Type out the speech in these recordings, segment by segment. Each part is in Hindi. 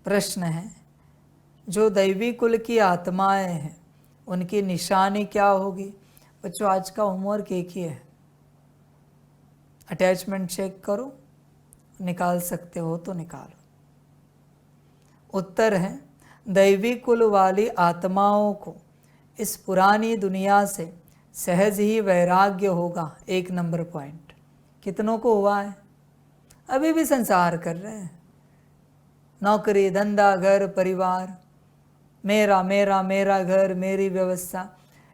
प्रश्न है, जो दैवी कुल की आत्माएं हैं उनकी निशानी क्या होगी? बच्चों, आज का होमवर्क एक ही है, अटैचमेंट चेक करो, निकाल सकते हो तो निकालो। उत्तर है, दैवी कुल वाली आत्माओं को इस पुरानी दुनिया से सहज ही वैराग्य होगा। 1 नंबर पॉइंट। कितनों को हुआ है? अभी भी संसार कर रहे हैं, नौकरी, धंधा, घर, परिवार, मेरा मेरा मेरा घर, मेरी व्यवस्था।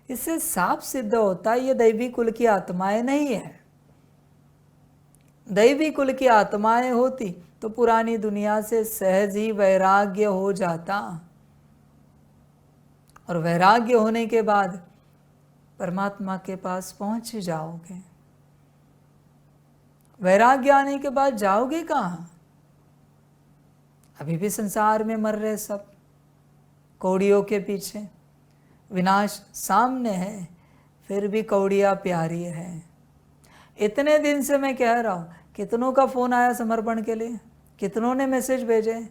इससे साफ सिद्ध होता है ये दैवी कुल की आत्माएं नहीं है। दैवी कुल की आत्माएं होती तो पुरानी दुनिया से सहज ही वैराग्य हो जाता, और वैराग्य होने के बाद परमात्मा के पास पहुंच ही जाओगे। वैराग्य आने के बाद जाओगे कहाँ? अभी भी संसार में मर रहे सब, कौड़ियों के पीछे। विनाश सामने है, फिर भी कौड़ियाँ प्यारी है। इतने दिन से मैं कह रहा हूँ, कितनों का फ़ोन आया समर्पण के लिए, कितनों ने मैसेज भेजे,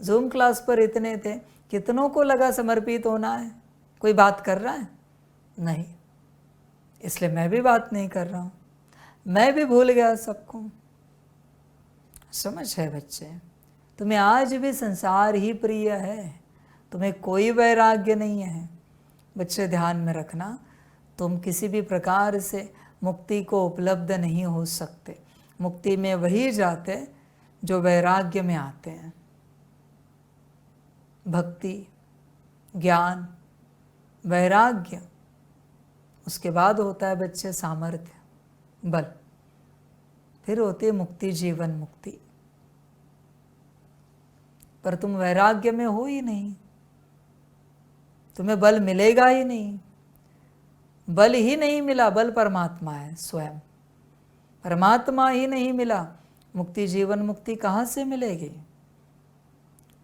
जूम क्लास पर इतने थे, कितनों को लगा समर्पित होना है। कोई बात कर रहा है? नहीं। इसलिए मैं भी बात नहीं कर रहा हूँ, मैं भी भूल गया सबको। समझ है बच्चे? तुम्हें आज भी संसार ही प्रिय है, तुम्हें कोई वैराग्य नहीं है। बच्चे ध्यान में रखना, तुम किसी भी प्रकार से मुक्ति को उपलब्ध नहीं हो सकते। मुक्ति में वही जाते जो वैराग्य में आते हैं। भक्ति, ज्ञान, वैराग्य, उसके बाद होता है बच्चे सामर्थ्य, बल, फिर होती है मुक्ति, जीवन मुक्ति। पर तुम वैराग्य में हो ही नहीं, तुम्हें बल मिलेगा ही नहीं। बल ही नहीं मिला, बल परमात्मा है स्वयं। परमात्मा ही नहीं मिला, मुक्ति, जीवन मुक्ति कहाँ से मिलेगी?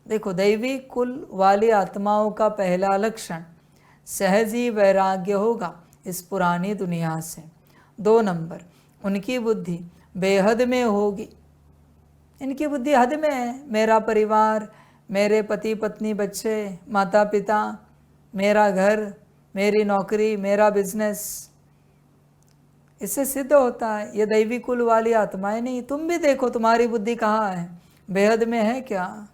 देखो, दैवी कुल वाली आत्माओं का पहला लक्षण सहज ही वैराग्य होगा इस पुरानी दुनिया से। 2 नंबर, उनकी बुद्धि बेहद में होगी। इनकी बुद्धि हद में है। मेरा परिवार, मेरे पति पत्नी, बच्चे, माता पिता, मेरा घर, मेरी नौकरी, मेरा बिजनेस, इससे सिद्ध होता है ये दैवी कुल वाली आत्माएं नहीं। तुम भी देखो तुम्हारी बुद्धि कहाँ है, बेहद में है क्या?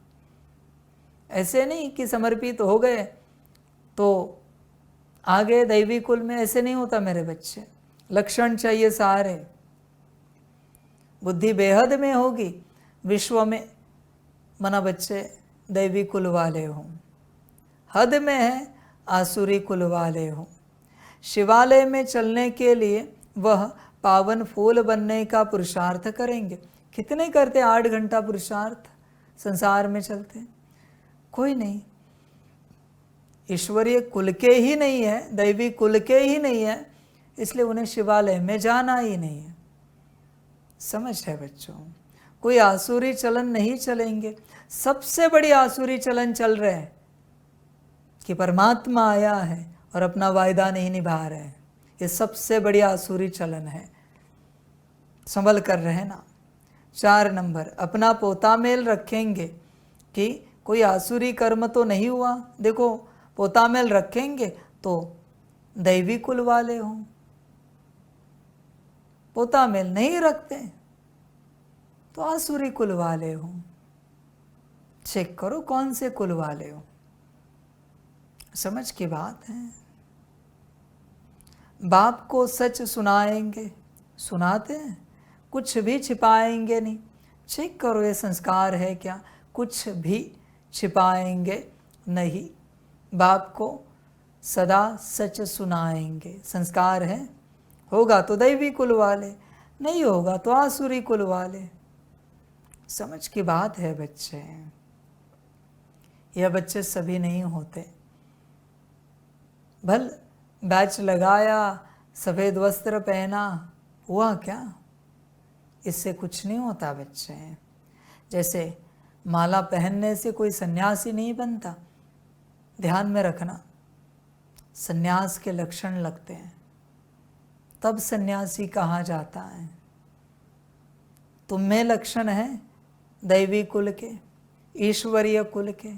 ऐसे नहीं कि समर्पित हो गए तो आगे दैवी कुल में, ऐसे नहीं होता मेरे बच्चे। लक्षण चाहिए सारे। बुद्धि बेहद में होगी, विश्व में मना बच्चे दैवी कुल वाले हों। हद में है, आसुरी कुल वाले हों। शिवालय में चलने के लिए वह पावन फूल बनने का पुरुषार्थ करेंगे। कितने करते 8 घंटा पुरुषार्थ संसार में चलते? कोई नहीं। ईश्वरीय कुल के ही नहीं है, दैवी कुल के ही नहीं है, इसलिए उन्हें शिवालय में जाना ही नहीं है। समझ है बच्चों? कोई आसुरी चलन नहीं चलेंगे। सबसे बड़ी आसुरी चलन चल रहे हैं कि परमात्मा आया है और अपना वायदा नहीं निभा रहे हैं। ये सबसे बड़ी आसुरी चलन है, संभल कर रहे ना। 4 नंबर, अपना पोता मेल रखेंगे कि कोई आसुरी कर्म तो नहीं हुआ। देखो, पोता मेल रखेंगे तो दैवी कुल वाले हों, पोता मेल नहीं रखते तो आसुरी कुल वाले हों। चेक करो कौन से कुल वाले हो। समझ की बात है। बाप को सच सुनाएंगे, सुनाते हैं, कुछ भी छिपाएंगे नहीं। चेक करो ये संस्कार है क्या? कुछ भी छिपाएंगे नहीं, बाप को सदा सच सुनाएंगे। संस्कार है। होगा तो दैवी कुल वाले, नहीं होगा तो आसुरी कुल वाले। समझ की बात है बच्चे। यह बच्चे सभी नहीं होते। भल बैच लगाया, सफ़ेद वस्त्र पहना, हुआ क्या? इससे कुछ नहीं होता बच्चे। जैसे माला पहनने से कोई सन्यासी नहीं बनता, ध्यान में रखना। सन्यास के लक्षण लगते हैं तब सन्यासी कहा जाता है। तुम में लक्षण है दैवी कुल के, ईश्वरीय कुल के,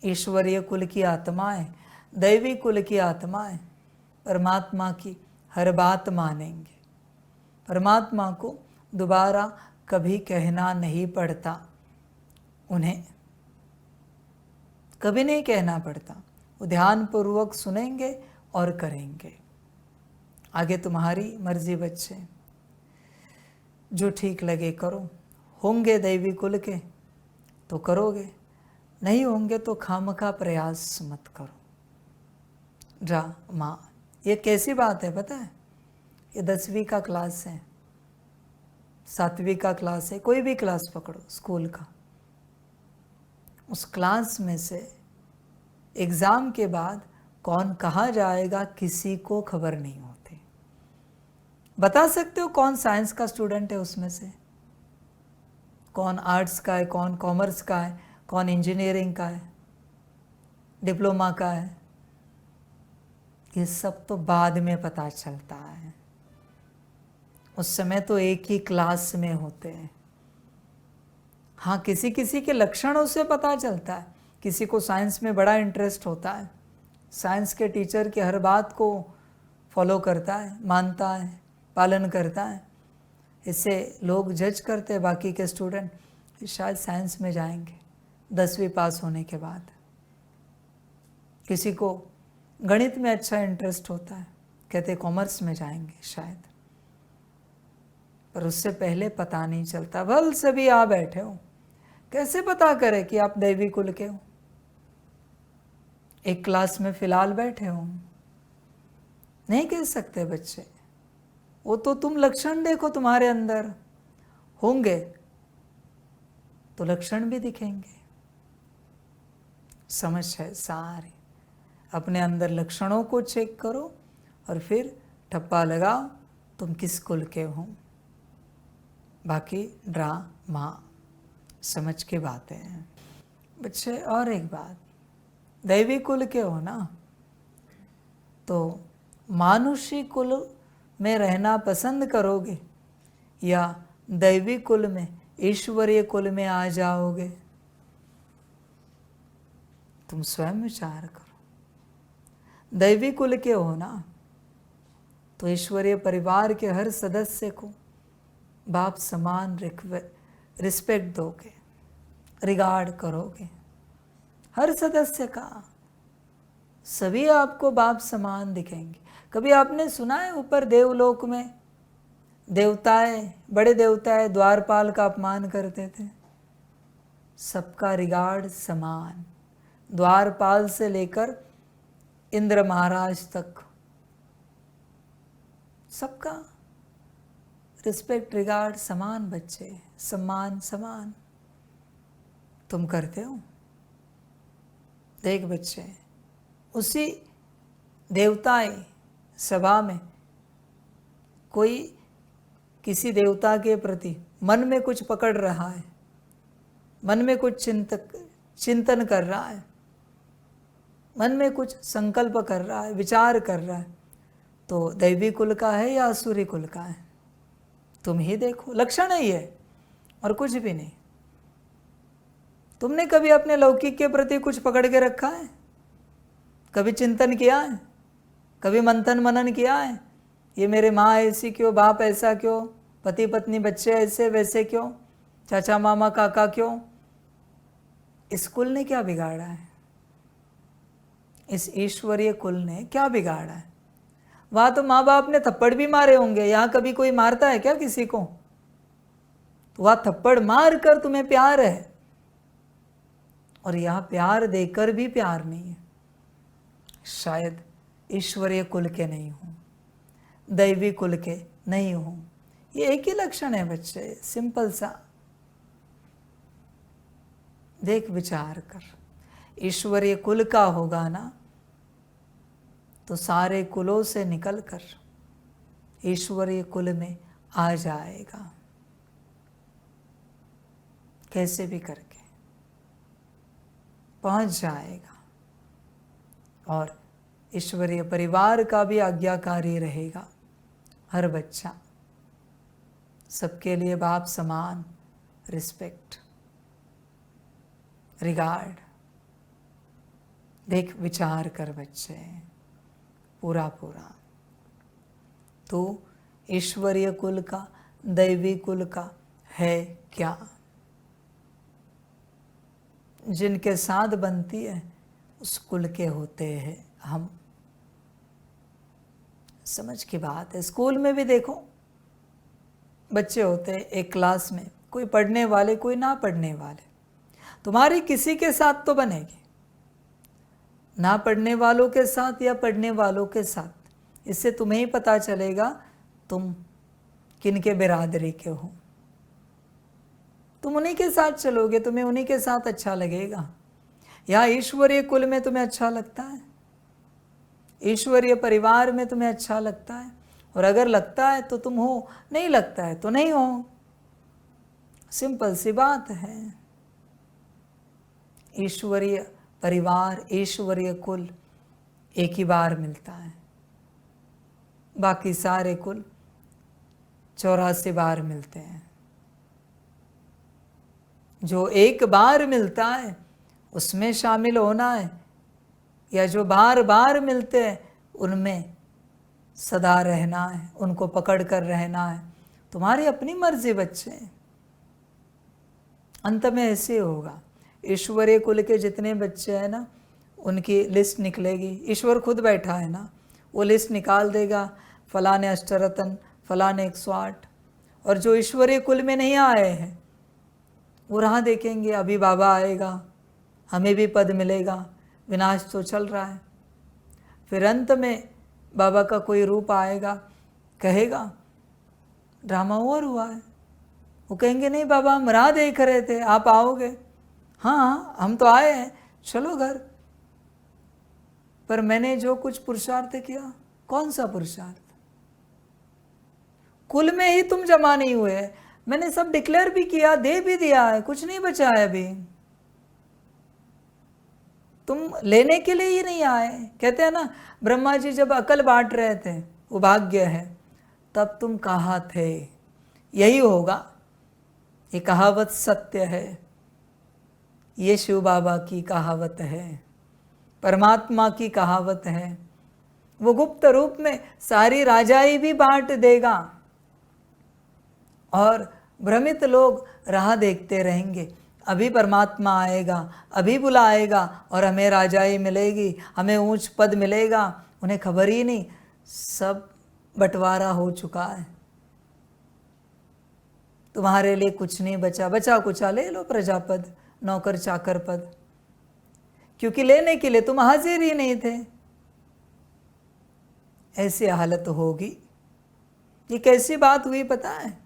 ईश्वरीय कुल की आत्माएं, दैवी कुल की आत्माएं परमात्मा की हर बात मानेंगे। परमात्मा को दोबारा कभी कहना नहीं पड़ता, उन्हें कभी नहीं कहना पड़ता। वो ध्यानपूर्वक सुनेंगे और करेंगे। आगे तुम्हारी मर्जी बच्चे, जो ठीक लगे करो। होंगे दैवी कुल के तो करोगे, नहीं होंगे तो खामखा प्रयास मत करो। ड्रामा, ये कैसी बात है पता है? ये 10वीं का क्लास है, 7वीं का क्लास है, कोई भी क्लास पकड़ो स्कूल का। उस क्लास में से एग्ज़ाम के बाद कौन कहाँ जाएगा किसी को खबर नहीं होती। बता सकते हो कौन साइंस का स्टूडेंट है उसमें से, कौन आर्ट्स का है, कौन कॉमर्स का है, कौन इंजीनियरिंग का है, डिप्लोमा का है? ये सब तो बाद में पता चलता है, उस समय तो एक ही क्लास में होते हैं। हाँ, किसी किसी के लक्षणों से पता चलता है। किसी को साइंस में बड़ा इंटरेस्ट होता है, साइंस के टीचर की हर बात को फॉलो करता है, मानता है, पालन करता है। इससे लोग जज करते हैं बाकी के स्टूडेंट, शायद साइंस में जाएंगे 10वीं पास होने के बाद। किसी को गणित में अच्छा इंटरेस्ट होता है, कहते कॉमर्स में जाएंगे शायद, पर उससे पहले पता नहीं चलता। भल सभी आ बैठे हो, कैसे पता करें कि आप दैवी कुल के हो? एक क्लास में फिलहाल बैठे हो, नहीं कह सकते बच्चे। वो तो तुम लक्षण देखो तुम्हारे अंदर होंगे तो लक्षण भी दिखेंगे। समझ है सारी? अपने अंदर लक्षणों को चेक करो और फिर ठप्पा लगाओ तुम किस कुल के हो। बाकी ड्रामा समझ के बातें हैं बच्चे। और एक बात, दैवी कुल के हो ना, तो मानुषी कुल में रहना पसंद करोगे या दैवी कुल में, ईश्वरीय कुल में आ जाओगे? तुम स्वयं विचार करो। दैवी कुल के हो ना, तो ईश्वरीय परिवार के हर सदस्य को बाप समान रिस्पेक्ट दोगे, रिगार्ड करोगे। हर सदस्य का, सभी आपको बाप समान दिखेंगे। कभी आपने सुना है ऊपर देवलोक में देवताएं, बड़े देवताएं द्वारपाल का अपमान करते थे? सबका रिगार्ड समान, द्वारपाल से लेकर इंद्र महाराज तक सबका रिस्पेक्ट, रिगार्ड समान बच्चे, सम्मान समान। तुम करते हो? देख बच्चे, उसी देवताएं सभा में कोई किसी देवता के प्रति मन में कुछ पकड़ रहा है, मन में कुछ चिंतन कर रहा है, मन में कुछ संकल्प कर रहा है, विचार कर रहा है, तो दैवी कुल का है या असुरी कुल का है? तुम ही देखो, लक्षण ही है और कुछ भी नहीं। तुमने कभी अपने लौकिक के प्रति कुछ पकड़ के रखा है? कभी चिंतन किया है? कभी मंथन मनन किया है? ये मेरे माँ ऐसी क्यों, बाप ऐसा क्यों, पति पत्नी बच्चे ऐसे वैसे क्यों, चाचा मामा काका क्यों? इस कुल ने क्या बिगाड़ा है? इस ईश्वरीय कुल ने क्या बिगाड़ा है? वहां तो माँ बाप ने थप्पड़ भी मारे होंगे, यहाँ कभी कोई मारता है क्या किसी को? तो वहां थप्पड़ मार कर तुम्हें प्यार है, और यहाँ प्यार देकर भी प्यार नहीं है। शायद ईश्वरीय कुल के नहीं हूँ, दैवी कुल के नहीं हूँ। ये एक ही लक्षण है बच्चे, सिंपल सा। देख विचार कर, ईश्वरीय कुल का होगा ना, तो सारे कुलों से निकलकर ईश्वरीय कुल में आ जाएगा, कैसे भी करके पहुंच जाएगा। और ईश्वरीय परिवार का भी आज्ञाकारी रहेगा। हर बच्चा, सबके लिए बाप समान रिस्पेक्ट। रिगार्ड। देख विचार कर बच्चे, पूरा पूरा तो ईश्वरीय कुल का, दैवी कुल का है क्या? जिनके साथ बनती है उस कुल के होते हैं हम। समझ की बात है। स्कूल में भी देखो, बच्चे होते हैं एक क्लास में, कोई पढ़ने वाले कोई ना पढ़ने वाले, तुम्हारी किसी के साथ तो बनेगी, ना पढ़ने वालों के साथ या पढ़ने वालों के साथ। इससे तुम्हें ही पता चलेगा तुम किन के बिरादरी के हो। तुम उन्हीं के साथ चलोगे, तुम्हें उन्हीं के साथ अच्छा लगेगा। या ईश्वरीय कुल में तुम्हें अच्छा लगता है, ईश्वरीय परिवार में तुम्हें अच्छा लगता है, और अगर लगता है तो तुम हो, नहीं लगता है तो नहीं हो। सिंपल सी बात है। ईश्वरीय परिवार, ईश्वरीय कुल एक ही बार मिलता है, बाकी सारे कुल 84 बार मिलते हैं। जो एक बार मिलता है उसमें शामिल होना है, या जो बार बार मिलते हैं उनमें सदा रहना है, उनको पकड़ कर रहना है। तुम्हारी अपनी मर्जी बच्चे, अंत में ऐसे होगा। ईश्वरीय कुल के जितने बच्चे हैं ना, उनकी लिस्ट निकलेगी। ईश्वर खुद बैठा है ना, वो लिस्ट निकाल देगा, फलाने अष्टरत्न, फलाने 108। और जो ईश्वरीय कुल में नहीं आए हैं वो राह देखेंगे, अभी बाबा आएगा, हमें भी पद मिलेगा, विनाश तो चल रहा है। फिर अंत में बाबा का कोई रूप आएगा, कहेगा ड्रामा और हुआ है। वो कहेंगे नहीं बाबा, हम राह देख रहे थे, आप आओगे। हाँ हम तो आए हैं, चलो घर। पर मैंने जो कुछ पुरुषार्थ किया, कौन सा पुरुषार्थ? कुल में ही तुम जमा नहीं हुए। मैंने सब डिक्लेयर भी किया, दे भी दिया है, कुछ नहीं बचा है अभी। तुम लेने के लिए ही नहीं आए। कहते हैं ना, ब्रह्मा जी जब अकल बांट रहे थे, वो भाग्य है, तब तुम कहाँ थे? यही होगा। ये कहावत सत्य है, ये शिव बाबा की कहावत है, परमात्मा की कहावत है। वो गुप्त रूप में सारी राजाई भी बांट देगा और भ्रमित लोग राह देखते रहेंगे। अभी परमात्मा आएगा, अभी बुलाएगा और हमें राजाई मिलेगी, हमें ऊंच पद मिलेगा। उन्हें खबर ही नहीं, सब बंटवारा हो चुका है। तुम्हारे लिए कुछ नहीं बचा, बचा कुचा ले लो प्रजापद, नौकर चाकर पद, क्योंकि लेने के लिए तुम हाजिर ही नहीं थे। ऐसी हालत होगी। ये कैसी बात हुई पता है?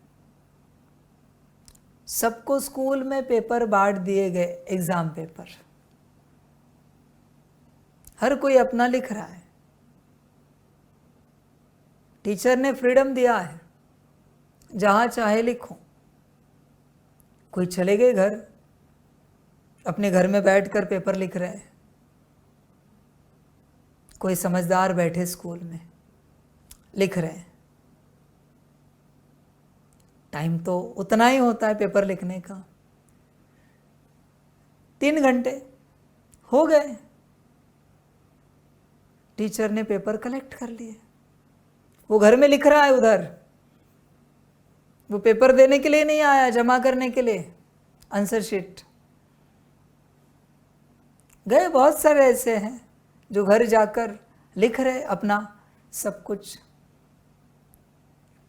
सबको स्कूल में पेपर बांट दिए गए, एग्जाम पेपर, हर कोई अपना लिख रहा है। टीचर ने फ्रीडम दिया है, जहां चाहे लिखो। कोई चले गए घर, अपने घर में बैठकर पेपर लिख रहे हैं। कोई समझदार बैठे स्कूल में लिख रहे हैं। टाइम तो उतना ही होता है पेपर लिखने का, 3 घंटे हो गए। टीचर ने पेपर कलेक्ट कर लिए, वो घर में लिख रहा है उधर। वो पेपर देने के लिए नहीं आया, जमा करने के लिए आंसर शीट। गए बहुत सारे ऐसे हैं जो घर जाकर लिख रहे अपना सब कुछ।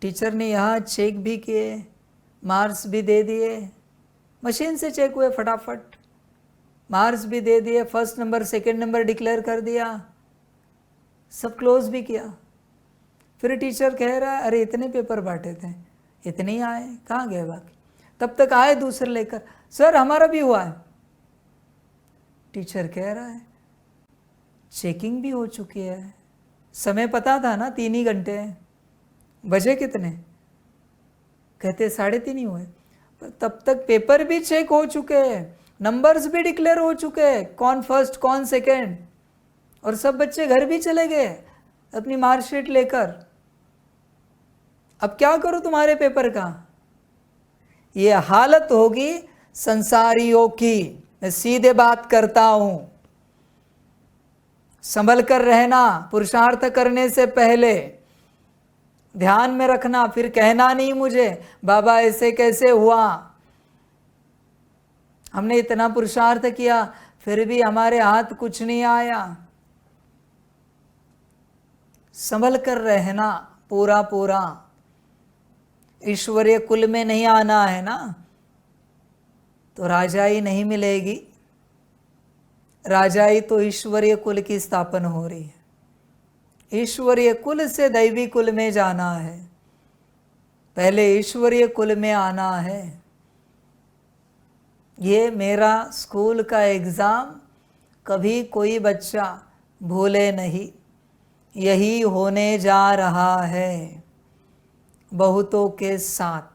टीचर ने यहाँ चेक भी किए, मार्क्स भी दे दिए, मशीन से चेक हुए फटाफट, मार्क्स भी दे दिए, first number second number declare कर दिया, सब क्लोज भी किया। फिर टीचर कह रहा है अरे इतने पेपर बांटे थे, इतने ही आए, कहाँ गए बाकी? तब तक आए दूसरे लेकर, सर हमारा भी हुआ है। टीचर कह रहा है चेकिंग भी हो चुकी है, समय पता था ना 3 ही घंटे, बजे कितने? कहते 3:30 ही हुए। पर तब तक पेपर भी चेक हो चुके हैं, नंबर्स भी डिक्लेयर हो चुके हैं, कौन फर्स्ट कौन सेकेंड, और सब बच्चे घर भी चले गए अपनी मार्कशीट लेकर। अब क्या करो तुम्हारे पेपर का? ये हालत होगी संसारियों की, मैं सीधे बात करता हूं। संभल कर रहना, पुरुषार्थ करने से पहले ध्यान में रखना, फिर कहना नहीं मुझे बाबा ऐसे कैसे हुआ, हमने इतना पुरुषार्थ किया फिर भी हमारे हाथ कुछ नहीं आया। संभल कर रहना पूरा पूरा। ईश्वरीय कुल में नहीं आना है ना, तो राजाई नहीं मिलेगी। राजाई तो ईश्वरीय कुल की स्थापना हो रही है। ईश्वरीय कुल से दैवी कुल में जाना है, पहले ईश्वरीय कुल में आना है। ये मेरा स्कूल का एग्ज़ाम कभी कोई बच्चा भूले नहीं, यही होने जा रहा है बहुतों के साथ।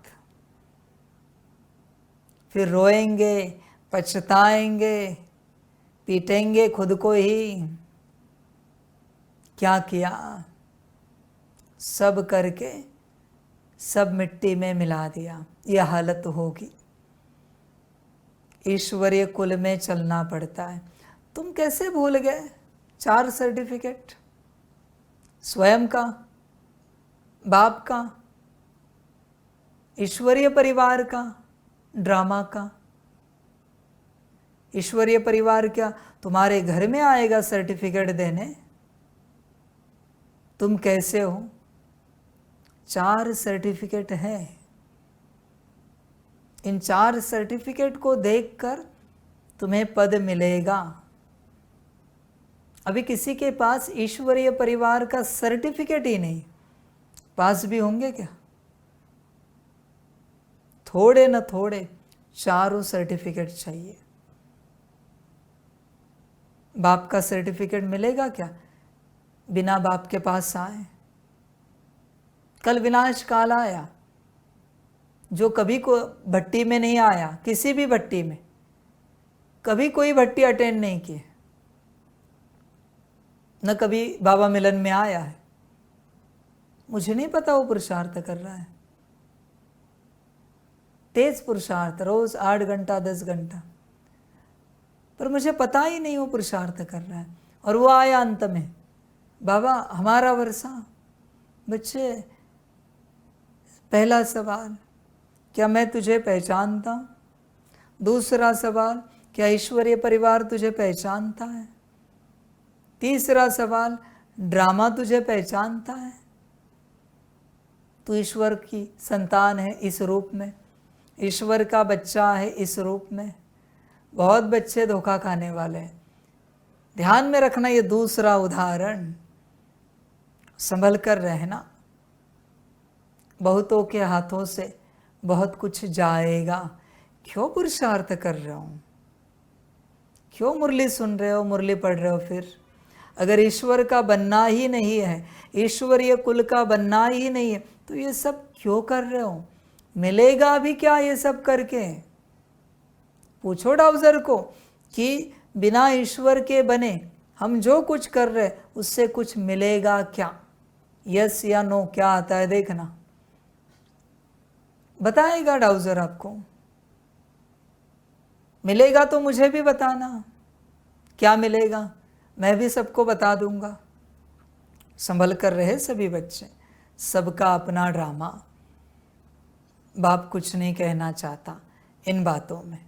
फिर रोएंगे, पछताएंगे, पीटेंगे खुद को ही, क्या किया, सब करके सब मिट्टी में मिला दिया। यह हालत होगी। ईश्वरीय कुल में चलना पड़ता है। तुम कैसे भूल गए 4 सर्टिफिकेट, स्वयं का, बाप का, ईश्वरीय परिवार का, ड्रामा का। ईश्वरीय परिवार क्या तुम्हारे घर में आएगा सर्टिफिकेट देने? तुम कैसे हो? 4 सर्टिफिकेट है। इन 4 सर्टिफिकेट को देखकर तुम्हें पद मिलेगा। अभी किसी के पास ईश्वरीय परिवार का सर्टिफिकेट ही नहीं, पास भी होंगे क्या? थोड़े न थोड़े 4 सर्टिफिकेट चाहिए। बाप का सर्टिफिकेट मिलेगा क्या बिना बाप के पास आए? कल विनाश काल आया, जो कभी को भट्टी में नहीं आया, किसी भी भट्टी में कभी कोई भट्टी अटेंड नहीं की, न कभी बाबा मिलन में आया है। मुझे नहीं पता वो पुरुषार्थ कर रहा है, तेज पुरुषार्थ, रोज 8 घंटा 10 घंटा, पर मुझे पता ही नहीं वो पुरुषार्थ कर रहा है। और वो आया अंत में, बाबा हमारा वर्षा। बच्चे, पहला सवाल, क्या मैं तुझे पहचानता हूँ? दूसरा सवाल, क्या ईश्वरीय परिवार तुझे पहचानता है? तीसरा सवाल, ड्रामा तुझे पहचानता है? तू ईश्वर की संतान है इस रूप में, ईश्वर का बच्चा है इस रूप में। बहुत बच्चे धोखा खाने वाले हैं, ध्यान में रखना। ये दूसरा उदाहरण, संभल कर रहना। बहुतों के हाथों से बहुत कुछ जाएगा। क्यों पुरुषार्थ कर रहे हो? क्यों मुरली सुन रहे हो, मुरली पढ़ रहे हो? फिर अगर ईश्वर का बनना ही नहीं है, ईश्वरीय कुल का बनना ही नहीं है, तो ये सब क्यों कर रहे हो? मिलेगा भी क्या ये सब करके? पूछो डाउजर को कि बिना ईश्वर के बने हम जो कुछ कर रहे उससे कुछ मिलेगा क्या? यस या नो क्या आता है देखना, बताएगा डाउजर आपको। मिलेगा तो मुझे भी बताना क्या मिलेगा, मैं भी सबको बता दूंगा। संभल कर रहे सभी बच्चे, सबका अपना ड्रामा। बाप कुछ नहीं कहना चाहता इन बातों में,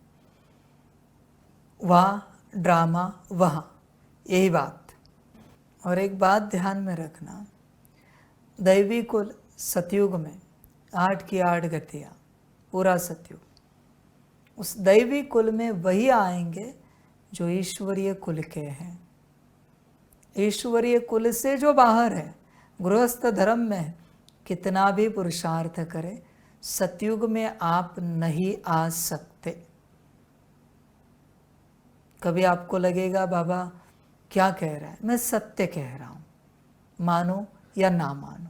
वहाँ ड्रामा वहाँ, यही बात। और एक बात ध्यान में रखना, दैवी कुल सतयुग में 8 की 8 गतियाँ, पूरा सतयुग। उस दैवी कुल में वही आएंगे जो ईश्वरीय कुल के हैं। ईश्वरीय कुल से जो बाहर है, गृहस्थ धर्म में कितना भी पुरुषार्थ करे, सतयुग में आप नहीं आ सकते। कभी आपको लगेगा बाबा क्या कह रहा है, मैं सत्य कह रहा हूँ, मानो या ना मानो,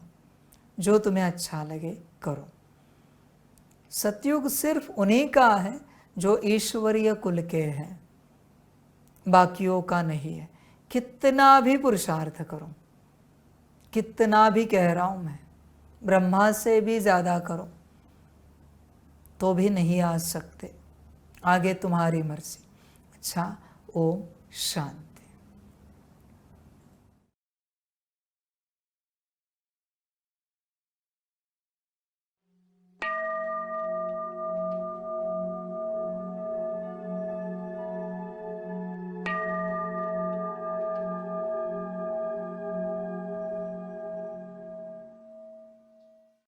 जो तुम्हें अच्छा लगे करो। सतयुग सिर्फ उन्हीं का है जो ईश्वरीय कुल के हैं, बाकियों का नहीं है। कितना भी पुरुषार्थ करो, कितना भी कह रहा हूँ मैं, ब्रह्मा से भी ज़्यादा करो, तो भी नहीं आ सकते। आगे तुम्हारी मर्जी। अच्छा, ओम शांति।